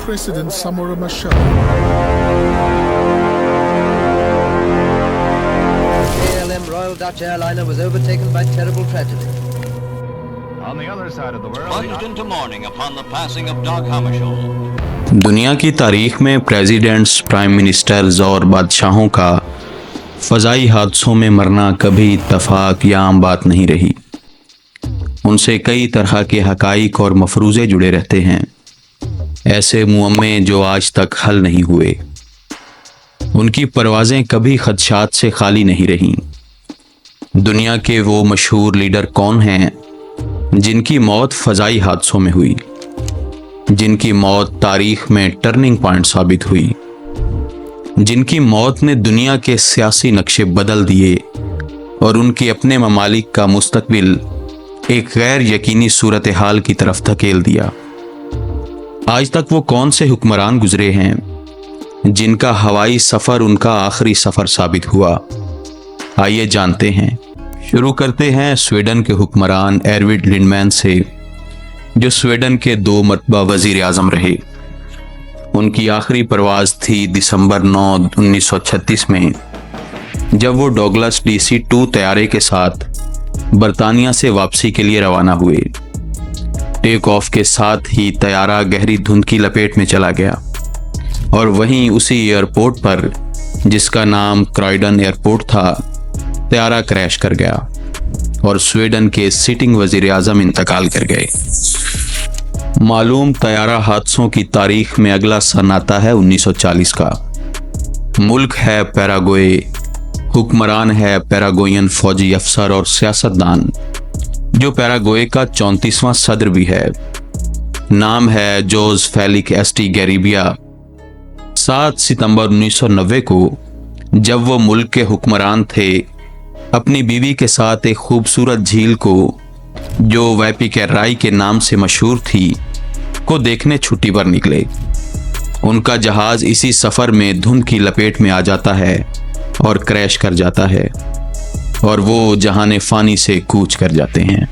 President Samora Machel. KLM Royal Dutch airliner was overtaken by terrible tragedy. On the other side of the world, Plunged into mourning upon the passing of Dag Hammarskjöld. दुनिया की तारीख में presidents, prime ministers और बादशाहों का फ़ज़ाई हादसों में मरना कभी इत्तफाक या आम बात नहीं रही। उनसे कई तरह के हक़ाइक़ और मफरूज़े जुड़े रहते हैं, ऐसे मुअम्मे जो आज तक हल नहीं हुए। उनकी परवाज़ें कभी ख़दशात से खाली नहीं रहीं। दुनिया के वो मशहूर लीडर कौन हैं जिनकी मौत फ़ज़ाई हादसों में हुई, जिनकी मौत तारीख़ में टर्निंग पॉइंट साबित हुई, जिनकी मौत ने दुनिया के सियासी नक्शे बदल दिए और उनके अपने ममालिक का मुस्तकबिल एक गैर यकीनी सूरत हाल की तरफ धकेल दिया। आज तक वो कौन से हुक्मरान गुजरे हैं जिनका हवाई सफ़र उनका आखिरी सफ़र साबित हुआ? आइए जानते हैं। शुरू करते हैं स्वीडन के हुक्मरान एरविड लिंडमैन से, जो स्वीडन के 2 मरतबा वज़ीर आज़म रहे। उनकी आखिरी परवाज़ थी दिसंबर 9, 1936 में, जब वो डॉगलस DC-2 तैयारे के साथ बरतानिया से वापसी के लिए रवाना हुए। टेक ऑफ के साथ ही तैयारा गहरी धुंध की लपेट में चला गया और वहीं उसी एयरपोर्ट पर, जिसका नाम क्रॉयडन एयरपोर्ट था, तैयारा क्रैश कर गया और स्वीडन के सिटिंग वज़ीर आज़म इंतकाल कर गए। मालूम तैयारा हादसों की तारीख में अगला सन आता है 1940 का। मुल्क है पैराग्वे, हुक्मरान है पैराग्वेयन फौजी अफसर और सियासतदान, जो पैराग्वे का 34वां सदर भी है। नाम है जोस फेलिक्स एसटी गैरिबिया। 7 सितंबर 1990 को, जब वो मुल्क के हुक्मरान थे, अपनी बीवी के साथ एक खूबसूरत झील को, जो वैपिकेराई के नाम से मशहूर थी, को देखने छुट्टी पर निकले। उनका जहाज़ इसी सफ़र में धुंध की लपेट में आ जाता है और क्रैश कर जाता है और वो जहाने फ़ानी से कूच कर जाते हैं।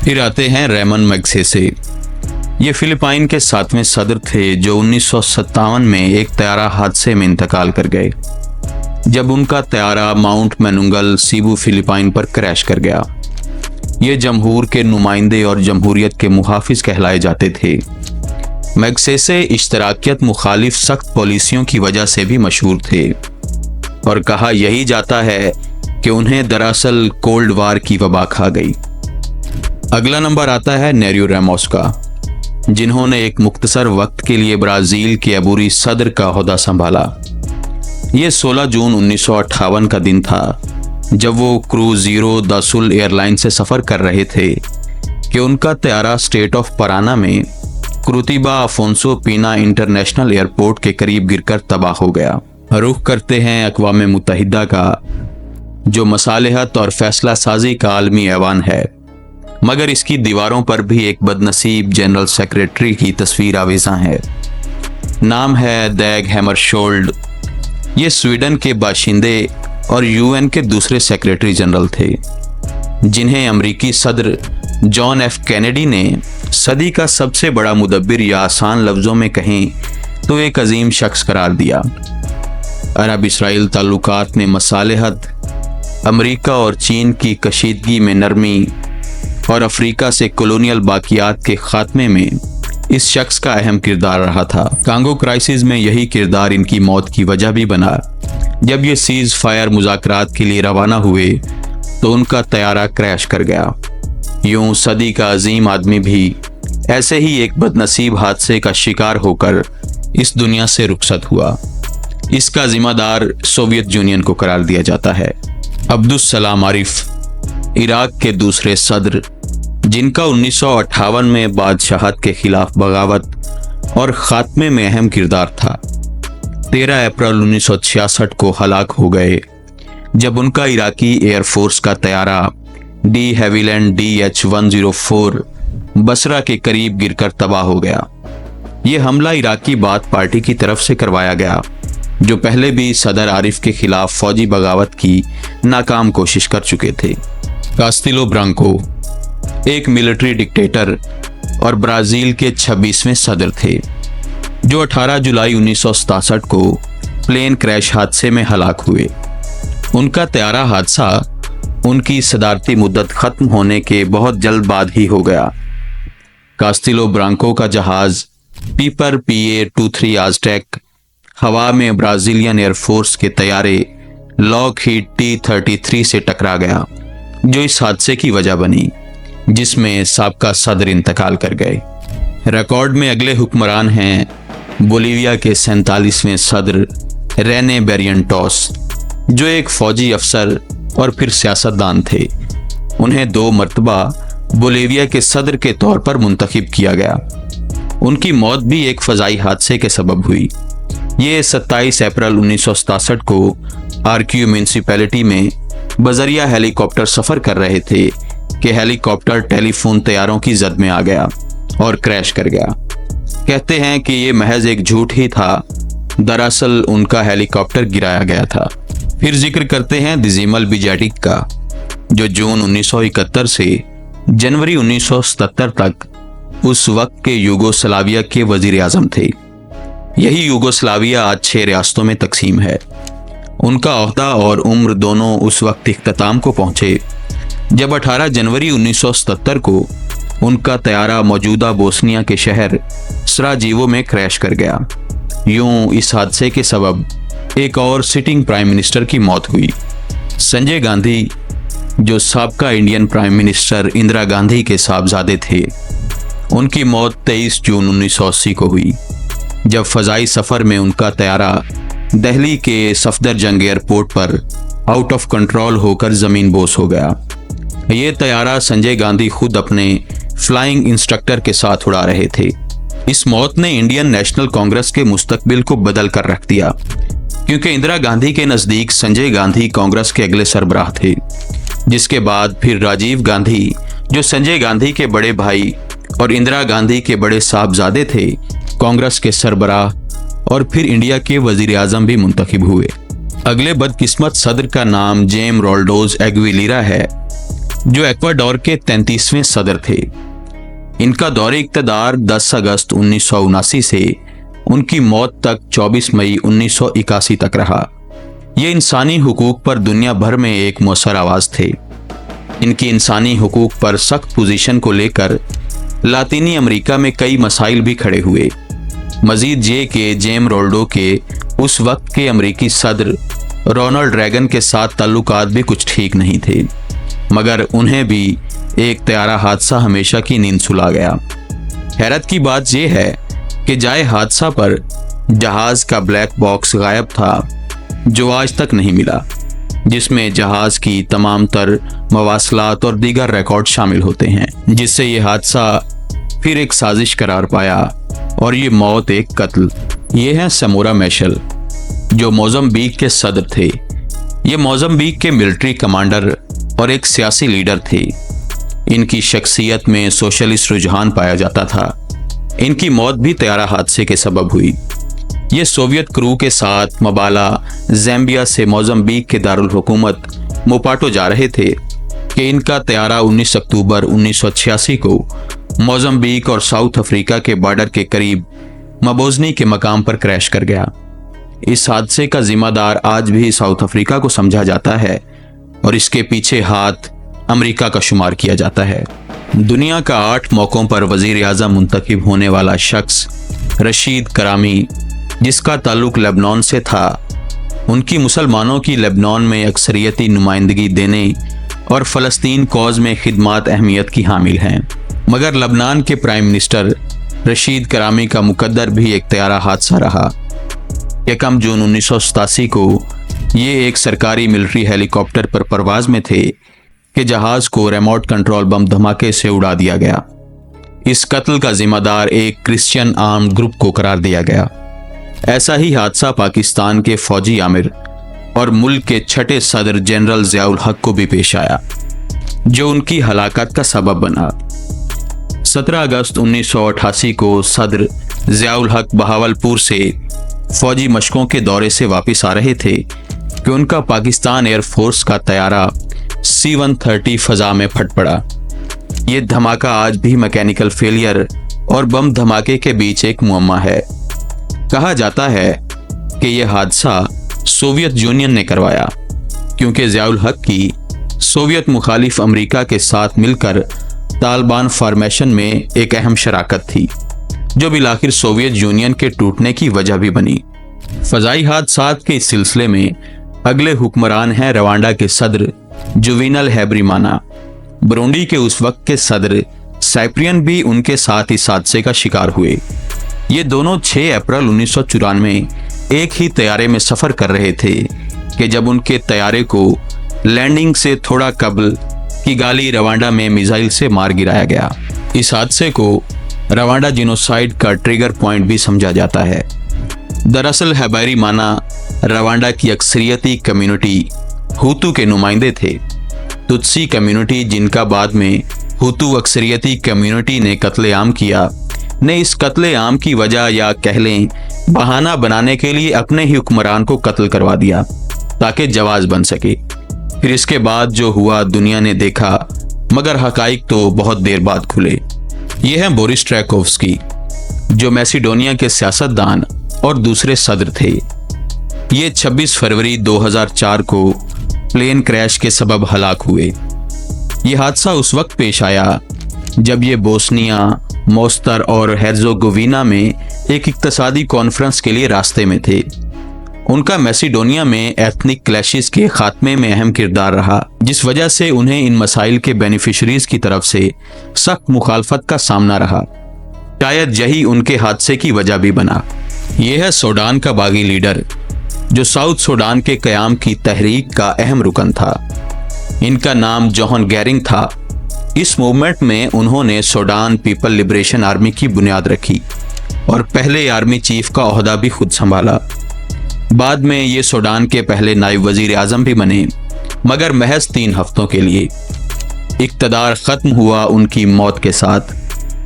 फिर आते हैं रेमन मैग्सेसे। ये फ़िलिपाइन के 7वें सदर थे, जो 1957 में एक तैयारा हादसे में इंतकाल कर गए, जब उनका तैयारा माउंट मैनुंगल सीबू फ़िलिपाइन पर क्रैश कर गया। ये जमहूर के नुमाइंदे और जमहूरियत के मुहाफिज कहलाए जाते थे। मैग्सेसे इश्तराकियत मुखालिफ सख्त पॉलिसियों की वजह से भी मशहूर थे और कहा यही जाता है कि उन्हें दरअसल कोल्ड वार की वबा खा गई। अगला नंबर आता है नेरियो रामोस का, जिन्होंने एक मुख्तसर वक्त के लिए ब्राज़ील के अबूरी सदर का ओहदा संभाला। ये 16 जून 1958 का दिन था, जब वो क्रूज़ीरो द सुल एयरलाइन से सफ़र कर रहे थे कि उनका तैयारा स्टेट ऑफ पराना में क्रुतिबा अफोंसो पीना इंटरनेशनल एयरपोर्ट के करीब गिरकर तबाह हो गया। रुख करते हैं अक़वाम मुत्तहिदा का, जो मसालहत और फैसला साजी का आलमी ऐवान है, मगर इसकी दीवारों पर भी एक बदनसीब जनरल सेक्रेटरी की तस्वीर आवेज़ां है। नाम है डैग हैमरशोल्ड। ये स्वीडन के बाशिंदे और UN के दूसरे सेक्रेटरी जनरल थे, जिन्हें अमरीकी सदर जॉन F कैनेडी ने सदी का सबसे बड़ा मुदब्बिर, या आसान लफ्ज़ों में कहें तो एक अजीम शख्स करार दिया। अरब इसराइल ताल्लुकात में मसालहत, अमरीका और चीन की कशीदगी में नरमी और अफ्रीका से कॉलोनियल बाकियात के खात्मे में इस शख्स का अहम किरदार रहा था। कांगो क्राइसिस में यही किरदार इनकी मौत की वजह भी बना। जब ये सीज़ फायर मुज़ाकरात के लिए रवाना हुए तो उनका तैयारा क्रैश कर गया। यूं सदी का अजीम आदमी भी ऐसे ही एक बदनसीब हादसे का शिकार होकर इस दुनिया से रुखसत हुआ। इसका जिम्मेदार सोवियत यूनियन को करार दिया जाता है। अब्दुस सलाम आरिफ, इराक के दूसरे सदर, जिनका 1958 में बादशाहत के खिलाफ बगावत और खात्मे में अहम किरदार था, 13 अप्रैल 1966 को हलाक हो गए, जब उनका इराकी एयरफोर्स का तैयारा डी हैविलैंड DH-104 बसरा के करीब गिरकर तबाह हो गया। ये हमला इराकी बाथ पार्टी की तरफ से करवाया गया, जो पहले भी सदर आरिफ के खिलाफ फौजी बगावत की नाकाम कोशिश कर चुके थे। कास्तिलो ब्रांको एक मिलिट्री डिक्टेटर और ब्राज़ील के 26वें सदर थे, जो 18 जुलाई 1967 को प्लेन क्रैश हादसे में हलाक हुए। उनका त्यारा हादसा उनकी सदारती मुद्दत खत्म होने के बहुत जल्द बाद ही हो गया। कास्टिलो ब्रांको का जहाज पीपर PA-23 आज़टेक हवा में ब्राजीलियन एयरफोर्स के तैयारे लॉकहीड T-33 से टकरा गया, जो इस हादसे की वजह बनी, जिसमें साबका सदर इंतकाल कर गए। रिकॉर्ड में अगले हुक्मरान हैं बोलीविया के 47वें सदर रेने बैरिएंटोस, जो एक फौजी अफसर और फिर सियासतदान थे। उन्हें 2 मरतबा बोलीविया के सदर के तौर पर मुंतखब किया गया। उनकी मौत भी एक फजाई हादसे के सबब हुई। ये 27 अप्रैल 1967 को आरक्यू म्यूनिसिपैलिटी में बजरिया हेलीकॉप्टर सफर कर रहे थे कि हेलीकॉप्टर टेलीफोन तैयारों की जद में आ गया और क्रैश कर गया। कहते हैं कि ये महज एक झूठ ही था, दरअसल उनका हेलीकॉप्टर गिराया गया था। फिर जिक्र करते हैं दिजीमल बिजाटिक का, जो जून 1971 से जनवरी 1977 तक उस वक्त के यूगोस्लाविया के वजीर आजम थे। यही यूगोस्लाविया आज 6 रियासतों में तकसीम है। उनका ओहदा और उम्र दोनों उस वक्त इख्तिताम को पहुंचे जब 18 जनवरी 1977 को उनका तैयारा मौजूदा बोस्निया के शहर सराजीवो में क्रैश कर गया। यूं इस हादसे के सबब एक और सिटिंग प्राइम मिनिस्टर की मौत हुई। संजय गांधी, जो साबका Indian prime minister Indira Gandhi के साहबजादे थे, उनकी मौत 23 जून 1980 को हुई, जब फजाई सफर में उनका तैयारा दिल्ली के सफदरजंग एयरपोर्ट पर आउट ऑफ कंट्रोल होकर जमीन बोस हो गया। ये तैयारा संजय गांधी खुद अपने फ्लाइंग इंस्ट्रक्टर के साथ उड़ा रहे थे। इस मौत ने इंडियन नेशनल कांग्रेस के मुस्तकबिल को बदल कर रख दिया, क्योंकि इंदिरा गांधी के नजदीक संजय गांधी कांग्रेस के अगले सरबराह थे। जिसके बाद फिर राजीव गांधी, जो संजय गांधी के बड़े भाई और इंदिरा गांधी के बड़े साहबजादे थे, कांग्रेस के सरबराह और फिर इंडिया के वजीर आजम भी मुंतखब हुए। अगले बदकिस्मत सदर का नाम जेम रोल्डोज एग्विलीरा है, जो एक्वाडोर के 33वें सदर थे। इनका दौरे इक़्तिदार 10 अगस्त 1979 से उनकी मौत तक 24 मई 1981 तक रहा। ये इंसानी हुकूक पर दुनिया भर में एक मौसर आवाज़ थे। इनकी इंसानी हुकूक पर सख्त पोजीशन को लेकर लातीनी अमेरिका में कई मसाइल भी खड़े हुए। मजीद ये कि जेम रोल्डो के उस वक्त के अमेरिकी सदर रोनाल्ड रेगन के साथ ताल्लुकात भी कुछ ठीक नहीं थे, मगर उन्हें भी एक तैयारा हादसा हमेशा की नींद सुला गया। हैरत की बात यह है कि जाए हादसा पर जहाज का ब्लैक बॉक्स गायब था, जो आज तक नहीं मिला, जिसमें जहाज की तमाम तर मवासलात और दीगर रिकॉर्ड शामिल होते हैं, जिससे ये हादसा फिर एक साजिश करार पाया और ये मौत एक कत्ल। ये हैं समोरा मैशल, जो मोज़म्बिक के सदर थे। ये मोज़म्बिक के मिलिट्री कमांडर और एक सियासी लीडर थे। इनकी शख्सियत में सोशलिस्ट रुझान पाया जाता था। इनकी मौत भी तैयारा हादसे के सबब हुई। ये सोवियत क्रू के साथ मबाला ज़ैम्बिया से मोज़म्बिक के दारुल हुकूमत मोपाटो जा रहे थे कि इनका तैयारा 19 अक्टूबर 1986 को मोज़म्बिक और साउथ अफ्रीका के बॉर्डर के करीब मबोजनी के मकाम पर क्रैश कर गया। इस हादसे का जिम्मेदार आज भी साउथ अफ्रीका को समझा जाता है और इसके पीछे हाथ अमेरिका का शुमार किया जाता है। दुनिया का 8 मौकों पर वजीर आज़म मुंतखब होने वाला शख्स रशीद करामी, जिसका ताल्लुक लेबनान से था, उनकी मुसलमानों की लेबनान में अक्सरियती नुमाइंदगी देने और फ़लस्तीन कौज़ में खिदमात अहमियत की हामिल हैं। मगर लेबनान के प्राइम मिनिस्टर रशीद करामी का मुकद्दर भी एक तैयारा हादसा रहा। 1 जून 1987 को ये एक सरकारी मिलिट्री हेलीकॉप्टर पर परवाज में थे कि जहाज को रिमोट कंट्रोल बम धमाके से उड़ा दिया गया। इस कत्ल का जिम्मेदार एक क्रिश्चियन आर्म्ड ग्रुप को करार दिया गया। ऐसा ही हादसा पाकिस्तान के फौजी आमिर और मुल्क के 6ठे सदर जनरल ज़ियाउल हक को भी पेश आया, जो उनकी हलाकत का सबब बना। 17 अगस्त 1988 को सदर ज़ियाउल हक बहावलपुर से फौजी मशकों के दौरे से वापस आ रहे थे कि उनका पाकिस्तान एयरफोर्स का तैयारा C-130 फजा में फट पड़ा। ये धमाका आज भी मैकेनिकल फेलियर और बम धमाके के बीच एक मुअम्मा है। کہا جاتا ہے کہ یہ حادثہ سوویت یونین نے کروایا کیونکہ ضیاء الحق کی سوویت مخالف امریکہ کے ساتھ مل کر طالبان فارمیشن میں ایک اہم شراکت تھی جو بالآخر سوویت یونین کے ٹوٹنے کی وجہ بھی بنی۔ فضائی حادثات کے اس سلسلے میں اگلے حکمران ہیں روانڈا کے صدر جووینل ہیبریمانا۔ برونڈی کے اس وقت کے صدر سائپرین بھی ان کے ساتھ اس حادثے کا شکار ہوئے۔ یہ دونوں 6 اپریل 1994 میں ایک ہی طیارے میں سفر کر رہے تھے کہ جب ان کے طیارے کو لینڈنگ سے تھوڑا قبل کیگالی روانڈا میں میزائل سے مار گرایا گیا۔ اس حادثے کو روانڈا جینوسائیڈ کا ٹریگر پوائنٹ بھی سمجھا جاتا ہے۔ دراصل ہیبریمانا روانڈا کی اکثریتی کمیونٹی ہوتو کے نمائندے تھے۔ تتسی کمیونٹی، جن کا بعد میں ہوتو اکثریتی کمیونٹی نے قتل عام کیا، نے اس قتل عام کی وجہ یا کہہ لیں بہانہ بنانے کے لیے اپنے ہی حکمران کو قتل کروا دیا تاکہ جواز بن سکے۔ پھر اس کے بعد جو ہوا دنیا نے دیکھا، مگر حقائق تو بہت دیر بعد کھلے۔ یہ ہیں بورس ٹریکوفسکی، جو میسیڈونیا کے سیاستدان اور دوسرے صدر تھے۔ یہ 26 فروری 2004 کو پلین کریش کے سبب ہلاک ہوئے۔ یہ حادثہ اس وقت پیش آیا جب یہ بوسنیا، موستر اور ہرزوگوینا میں ایک اقتصادی کانفرنس کے لیے راستے میں تھے۔ ان کا میسیڈونیا میں ایتھنک کلیشز کے خاتمے میں اہم کردار رہا، جس وجہ سے انہیں ان مسائل کے بینیفیشریز کی طرف سے سخت مخالفت کا سامنا رہا۔ شاید یہی ان کے حادثے کی وجہ بھی بنا۔ یہ ہے سوڈان کا باغی لیڈر جو ساؤتھ سوڈان کے قیام کی تحریک کا اہم رکن تھا۔ ان کا نام جوہن گیرنگ تھا۔ اس موومنٹ میں انہوں نے سوڈان پیپل لبریشن آرمی کی بنیاد رکھی اور پہلے آرمی چیف کا عہدہ بھی خود سنبھالا۔ بعد میں یہ سوڈان کے پہلے نائب وزیر اعظم بھی بنے، مگر محض 3 ہفتوں کے لیے۔ اقتدار ختم ہوا ان کی موت کے ساتھ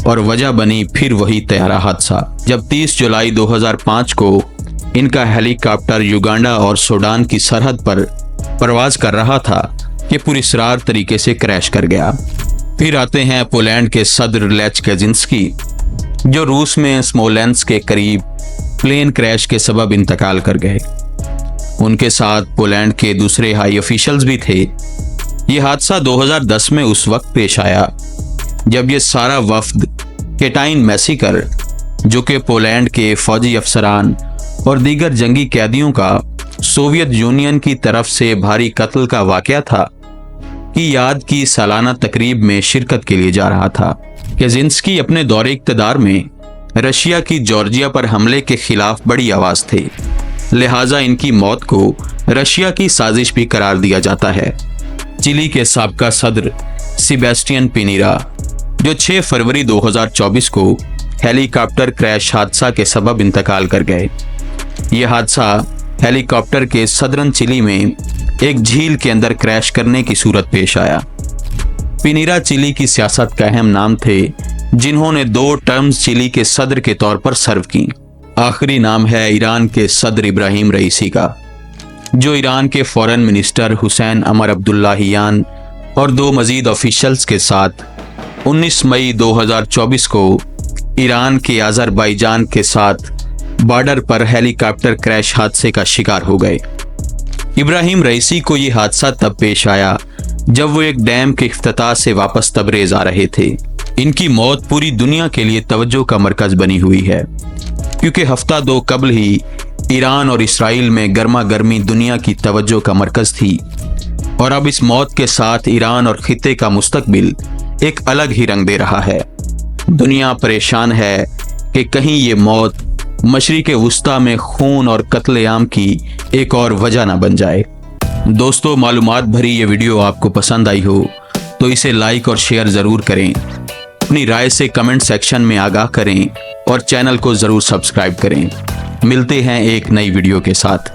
اور وجہ بنی پھر وہی طیارہ حادثہ۔ جب 30 جولائی 2005 کو ان کا ہیلی کاپٹر یوگانڈا اور سوڈان کی سرحد پر پرواز کر رہا تھا کہ پراسرار طریقے سے کریش کر گیا۔ پھر آتے ہیں پولینڈ کے صدر لیچ کازنسکی، جو روس میں سمولینسک کے قریب پلین کریش کے سبب انتقال کر گئے۔ ان کے ساتھ پولینڈ کے دوسرے ہائی افیشلز بھی تھے۔ یہ حادثہ 2010 میں اس وقت پیش آیا جب یہ سارا وفد کیٹائن میسیکر، جو کہ پولینڈ کے فوجی افسران اور دیگر جنگی قیدیوں کا سوویت یونین کی طرف سے بھاری قتل کا واقعہ تھا، کی یاد کی سالانہ تقریب میں شرکت کے لیے جا رہا تھا۔ کازنسکی اپنے دور اقتدار میں رشیا کی جارجیا پر حملے کے خلاف بڑی آواز تھے، لہٰذا ان کی موت کو رشیا کی سازش بھی قرار دیا جاتا ہے۔ چلی کے سابقہ صدر سیباسٹین پینیرا، جو 6 فروری 2024 کو ہیلی کاپٹر کریش حادثہ کے سبب انتقال کر گئے۔ یہ حادثہ ہیلی کاپٹر کے صدرن چلی میں ایک جھیل کے اندر کریش کرنے کی صورت پیش آیا۔ پینیرا چلی کی سیاست کا اہم نام تھے، جنہوں نے 2 ٹرمز چلی کے صدر کے طور پر سرو کی۔ آخری نام ہے ایران کے صدر ابراہیم رئیسی کا، جو ایران کے فورن منسٹر حسین امر عبداللہیان اور 2 مزید آفیشلز کے ساتھ 19 مئی 2024 کو ایران کے آذربائیجان کے ساتھ بارڈر پر ہیلی کاپٹر کریش حادثے کا شکار ہو گئے۔ ابراہیم رئیسی کو یہ حادثہ تب پیش آیا جب وہ ایک ڈیم کے افتتاح سے واپس تبریز آ رہے تھے۔ ان کی موت پوری دنیا کے لیے توجہ کا مرکز بنی ہوئی ہے، کیونکہ ہفتہ 2 قبل ہی ایران اور اسرائیل میں گرما گرمی دنیا کی توجہ کا مرکز تھی، اور اب اس موت کے ساتھ ایران اور خطے کا مستقبل ایک الگ ہی رنگ دے رہا ہے۔ دنیا پریشان ہے کہ کہیں یہ موت مشرق وسطیٰ میں خون اور قتل عام کی ایک اور وجہ نہ بن جائے۔ دوستو، معلومات بھری یہ ویڈیو آپ کو پسند آئی ہو تو اسے لائک اور شیئر ضرور کریں، اپنی رائے سے کمنٹ سیکشن میں آگاہ کریں اور چینل کو ضرور سبسکرائب کریں۔ ملتے ہیں ایک نئی ویڈیو کے ساتھ۔